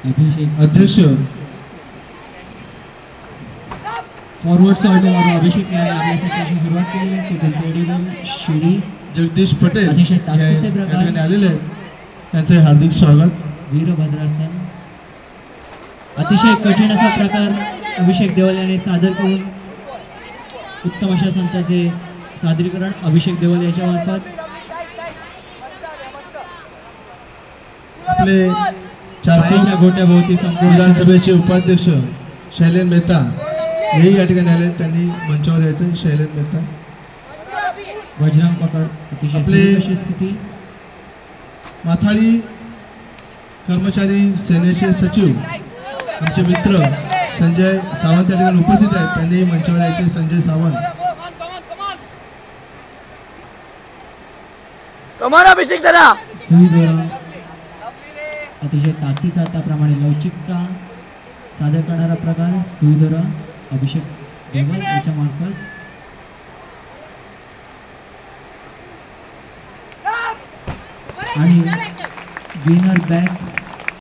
अभिषेक अध्यक्ष फॉरवर्ड सॉल्टवर अभिषेक याने आपल्या सत्राची सुरुवात केली आहे. तिथून टेडीबल शिडी जगदीश पटेल अतिशय या ताकदीचे प्रकार ठिकाणी आलेले आहेत, त्यांचे हार्दिक स्वागत. वीरभद्रासन अतिशय कठीण असा प्रकार अभिषेक देवल याने सादर करून उत्तम अशा संचाचे सादरीकरण अभिषेक देवल याच्या मार्फत. आपले पायाच्या गोट्याभोवती संपूर्ण विधानसभेचे उपाध्यक्ष शैलेन मेहता हेही या ठिकाणी आले, त्यांनी मंचावर यायचं. शैलेन मेहता वज्रंग पकड अतिशय आपले अशी स्थिती. माथाडी कर्मचारी सेनेचे सचिव आमचे मित्र संजय सावंत या ठिकाणी उपस्थित आहेत, त्यांनी मंचावर यायचे. संजय सावंत कमान अभिषेक दादा सुईद्वारा अतिशय ताकदीचा त्याप्रमाणे लवचिकता सादर करणारा प्रकार सुईद्वारा अभिषेक देवल याच्या मार्फत. आणि विनर बॅक